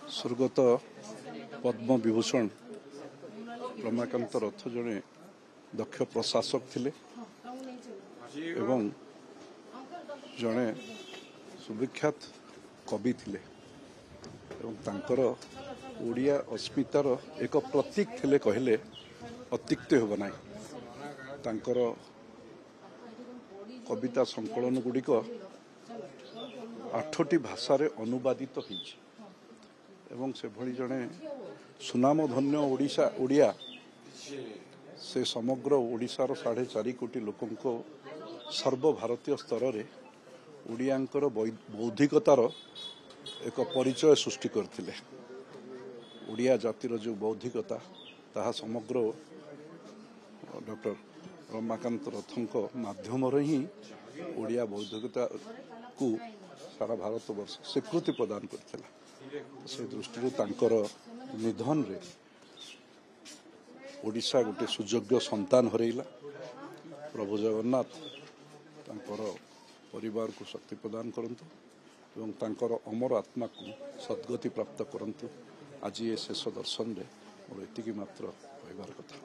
स्वर्गत पद्म विभूषण रमाकांत रथ जड़े दक्ष प्रशासक थिले एवं जड़े सुविख्यात कवि थिले एवं तांकर ओडिया अस्मितार एक प्रतीक थिले कहले अत्युक्ति होब ना। तांकर कविता संकलन गुड़िक 8टी भाषा रे अनुवादित होइछि एवं से भली जड़े सुनामधन्य ओडिया से समग्र ओडिशार 4.5 कोटी लोकंको सर्वभारतीय स्तर में ओडियांकर बौद्धिकतार एक परिचय सृष्टि करथिले। ओडिया जातिर जो बौद्धिकता ताहा समग्र डॉक्टर रमाकांत रथंक माध्यम ही ओडिया बौद्धिकता को सारा भारत वर्ष स्वीकृति प्रदान करथिला। से दृष्टि तांकर निधन रे ओडिशा गोटे सुयोग्य संतान हरैला। प्रभु जगन्नाथ तांकर परिवार को शक्ति प्रदान करंतु एवं तांकर अमर आत्मा को सद्गति प्राप्त करंतु। आज ये शेष दर्शन रे मोर एतिकी मात्र कहबार कथा।